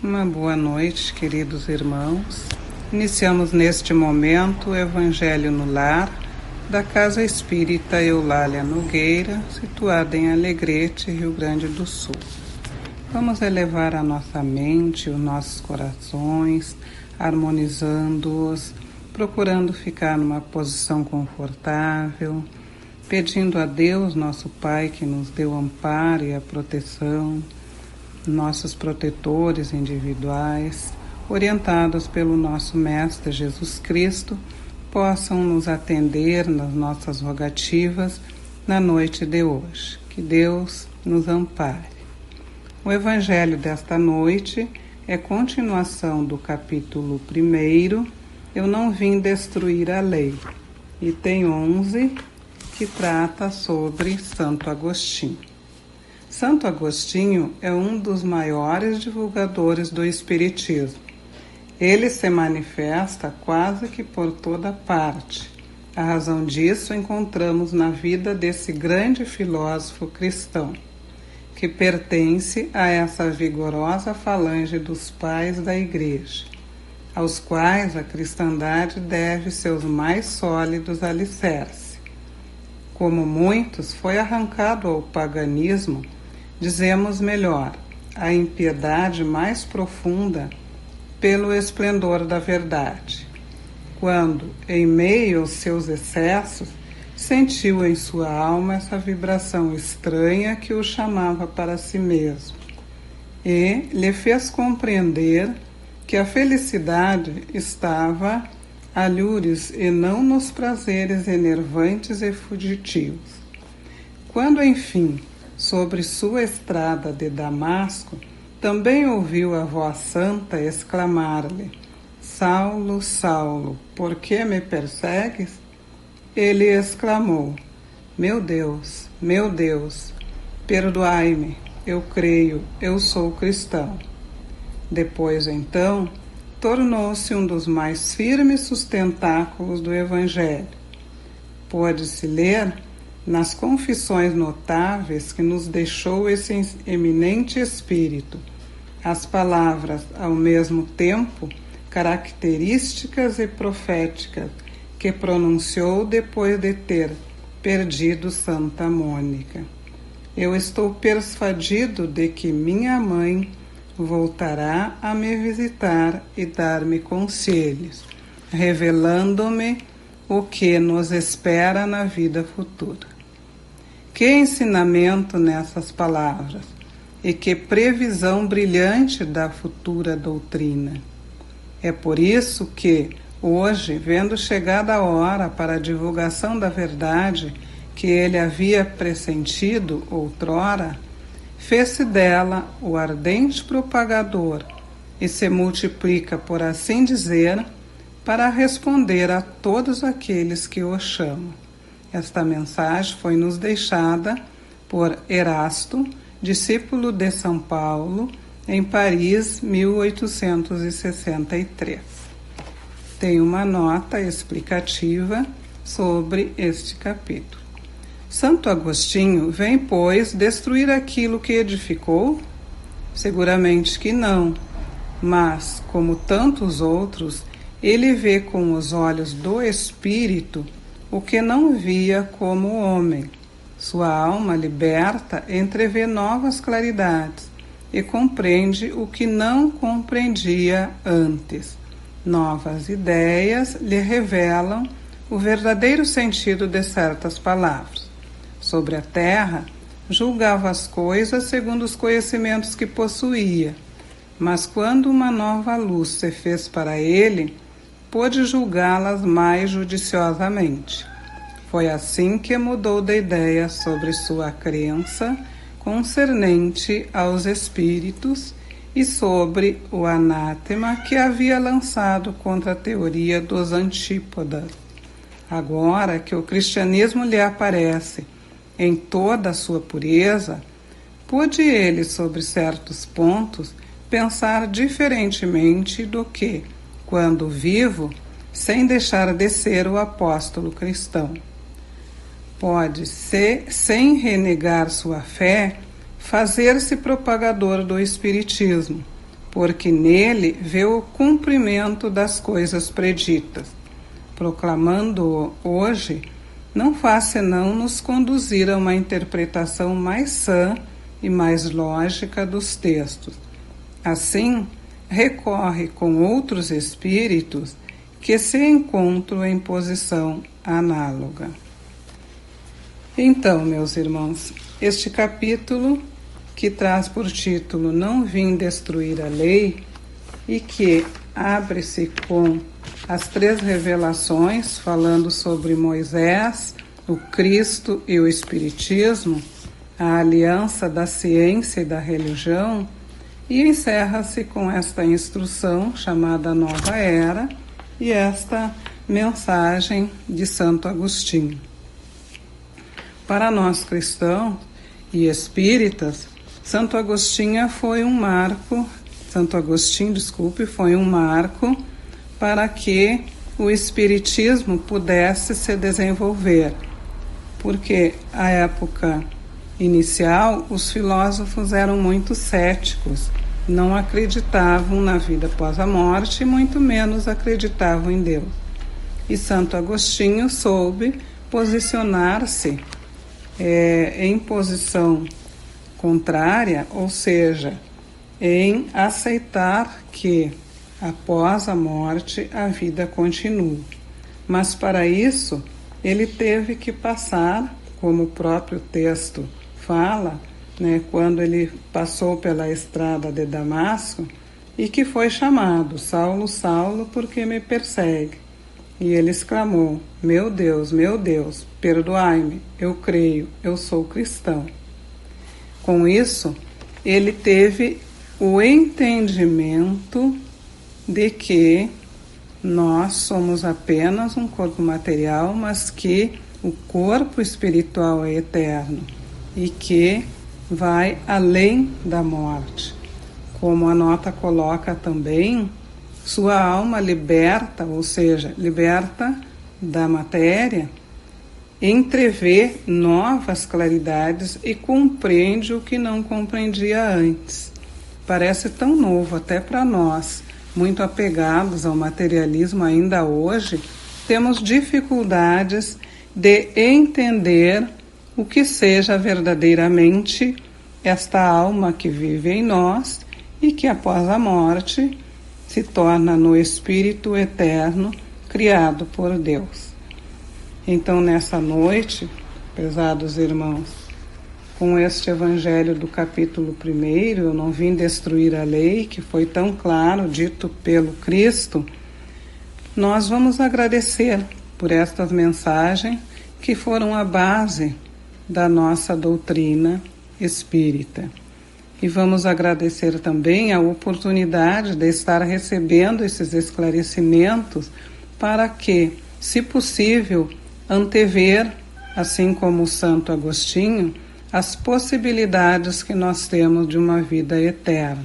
Uma boa noite, queridos irmãos. Iniciamos neste momento o Evangelho no Lar da Casa Espírita Eulália Nogueira, situada em Alegrete, Rio Grande do Sul. Vamos elevar a nossa mente, os nossos corações, harmonizando-os, procurando ficar numa posição confortável, pedindo a Deus, nosso Pai, que nos dê o amparo e a proteção, nossos protetores individuais, orientados pelo nosso Mestre Jesus Cristo, possam nos atender nas nossas rogativas na noite de hoje. Que Deus nos ampare. O Evangelho desta noite é continuação do capítulo 1, Eu não vim destruir a lei, item 11, que trata sobre Santo Agostinho. Santo Agostinho é um dos maiores divulgadores do Espiritismo. Ele se manifesta quase que por toda parte. A razão disso encontramos na vida desse grande filósofo cristão, que pertence a essa vigorosa falange dos pais da Igreja, aos quais a cristandade deve seus mais sólidos alicerces. Como muitos, foi arrancado ao paganismo, dizemos melhor, a impiedade mais profunda pelo esplendor da verdade, quando, em meio aos seus excessos, sentiu em sua alma essa vibração estranha que o chamava para si mesmo e lhe fez compreender que a felicidade estava alhures e não nos prazeres enervantes e fugitivos. Quando, enfim, sobre sua estrada de Damasco, também ouviu a voz santa exclamar-lhe: Saulo, Saulo, por que me persegues? Ele exclamou: meu Deus, perdoai-me, eu creio, eu sou cristão. Depois, então, tornou-se um dos mais firmes sustentáculos do Evangelho. Pode-se ler nas confissões notáveis que nos deixou esse eminente espírito as palavras, ao mesmo tempo, características e proféticas que pronunciou depois de ter perdido Santa Mônica. Eu estou persuadido de que minha mãe voltará a me visitar e dar-me conselhos, revelando-me o que nos espera na vida futura. Que ensinamento nessas palavras e que previsão brilhante da futura doutrina. É por isso que, hoje, vendo chegada a hora para a divulgação da verdade que ele havia pressentido outrora, fez-se dela o ardente propagador e se multiplica, por assim dizer, para responder a todos aqueles que o chamam. Esta mensagem foi nos deixada por Erasto, discípulo de São Paulo, em Paris, 1863. Tem uma nota explicativa sobre este capítulo. Santo Agostinho vem, pois, destruir aquilo que edificou? Seguramente que não, mas, como tantos outros, ele vê com os olhos do Espírito o que não via como homem. Sua alma liberta entrevê novas claridades e compreende o que não compreendia antes. Novas ideias lhe revelam o verdadeiro sentido de certas palavras. Sobre a terra, julgava as coisas segundo os conhecimentos que possuía, mas quando uma nova luz se fez para ele, pôde julgá-las mais judiciosamente. Foi assim que mudou de ideia sobre sua crença concernente aos espíritos e sobre o anátema que havia lançado contra a teoria dos antípodas. Agora que o cristianismo lhe aparece em toda a sua pureza, pôde ele, sobre certos pontos, pensar diferentemente do que, quando vivo, sem deixar de ser o apóstolo cristão. Pode-se, sem renegar sua fé, fazer-se propagador do Espiritismo, porque nele vê o cumprimento das coisas preditas. Proclamando-o hoje, não faz senão nos conduzir a uma interpretação mais sã e mais lógica dos textos. Assim, recorre com outros espíritos que se encontram em posição análoga. Então, meus irmãos, este capítulo, que traz por título Não Vim Destruir a Lei, e que abre-se com as 3 revelações, falando sobre Moisés, o Cristo e o Espiritismo, a aliança da ciência e da religião, e encerra-se com esta instrução chamada Nova Era e esta mensagem de Santo Agostinho. Para nós cristãos e espíritas, Santo Agostinho foi um marco para que o espiritismo pudesse se desenvolver, porque à época inicial os filósofos eram muito céticos, não acreditavam na vida após a morte e muito menos acreditavam em Deus. E Santo Agostinho soube posicionar-se em posição contrária, ou seja, em aceitar que após a morte a vida continua. Mas para isso ele teve que passar, como o próprio texto fala, quando ele passou pela estrada de Damasco, e que foi chamado: Saulo, Saulo, por que me persegue? E ele exclamou: meu Deus, perdoai-me, eu creio, eu sou cristão. Com isso, ele teve o entendimento de que nós somos apenas um corpo material, mas que o corpo espiritual é eterno e que vai além da morte. Como a nota coloca também, sua alma liberta, ou seja, liberta da matéria, entrevê novas claridades e compreende o que não compreendia antes. Parece tão novo até para nós, muito apegados ao materialismo ainda hoje, temos dificuldades de entender o que seja verdadeiramente esta alma que vive em nós e que após a morte se torna no Espírito eterno criado por Deus. Então, nessa noite, prezados irmãos, com este evangelho do capítulo 1, eu não vim destruir a lei, que foi tão claro, dito pelo Cristo, nós vamos agradecer por estas mensagens que foram a base da nossa doutrina espírita. E vamos agradecer também a oportunidade de estar recebendo esses esclarecimentos para que, se possível, antever, assim como o Santo Agostinho, as possibilidades que nós temos de uma vida eterna.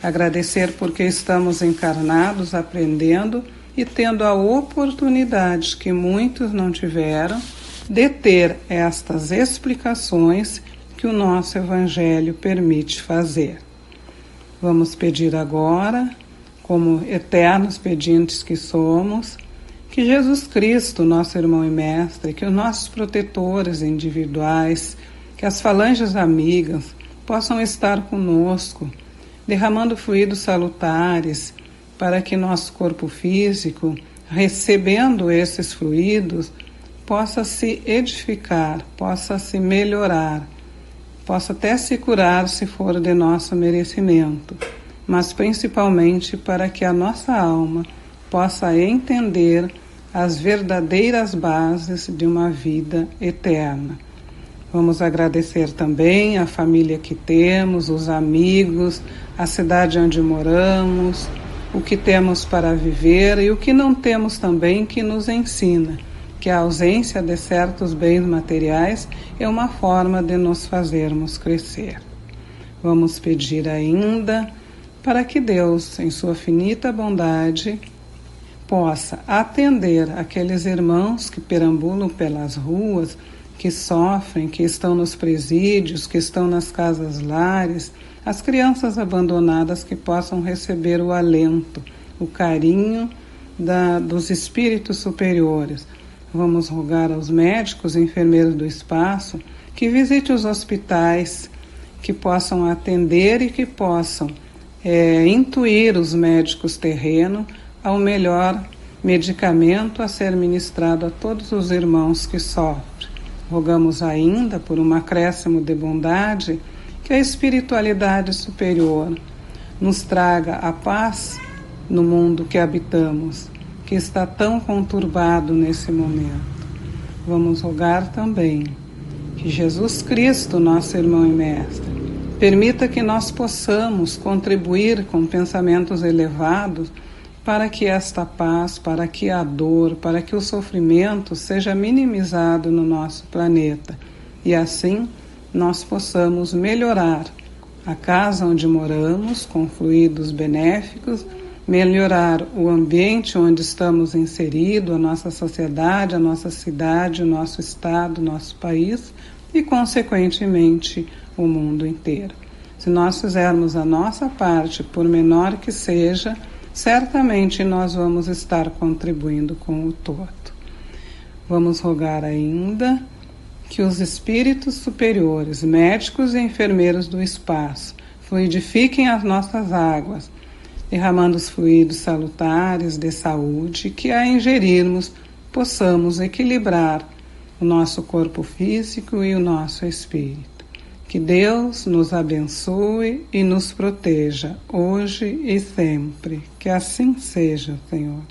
Agradecer porque estamos encarnados, aprendendo e tendo a oportunidade que muitos não tiveram de ter estas explicações que o nosso Evangelho permite fazer. Vamos pedir agora, como eternos pedintes que somos, que Jesus Cristo, nosso irmão e mestre, que os nossos protetores individuais, que as falanges amigas possam estar conosco, derramando fluidos salutares, para que nosso corpo físico, recebendo esses fluidos, possa se edificar, possa se melhorar, possa até se curar se for de nosso merecimento, mas principalmente para que a nossa alma possa entender as verdadeiras bases de uma vida eterna. Vamos agradecer também a família que temos, os amigos, a cidade onde moramos, o que temos para viver e o que não temos também, que nos ensina que a ausência de certos bens materiais é uma forma de nos fazermos crescer. Vamos pedir ainda para que Deus, em sua finita bondade, possa atender aqueles irmãos que perambulam pelas ruas, que sofrem, que estão nos presídios, que estão nas casas lares, as crianças abandonadas que possam receber o alento, o carinho dos espíritos superiores. Vamos rogar aos médicos e enfermeiros do espaço que visitem os hospitais, que possam atender e que possam intuir os médicos terrenos ao melhor medicamento a ser ministrado a todos os irmãos que sofrem. Rogamos ainda, por um acréscimo de bondade, que a espiritualidade superior nos traga a paz no mundo que habitamos, que está tão conturbado nesse momento. Vamos rogar também que Jesus Cristo, nosso irmão e mestre, permita que nós possamos contribuir com pensamentos elevados para que esta paz, para que a dor, para que o sofrimento seja minimizado no nosso planeta e assim nós possamos melhorar a casa onde moramos com fluidos benéficos, melhorar o ambiente onde estamos inseridos, a nossa sociedade, a nossa cidade, o nosso estado, o nosso país e, consequentemente, o mundo inteiro. Se nós fizermos a nossa parte, por menor que seja, certamente nós vamos estar contribuindo com o todo. Vamos rogar ainda que os espíritos superiores, médicos e enfermeiros do espaço, fluidifiquem as nossas águas, derramando os fluidos salutares de saúde, que a ingerirmos possamos equilibrar o nosso corpo físico e o nosso espírito. Que Deus nos abençoe e nos proteja, hoje e sempre. Que assim seja, Senhor.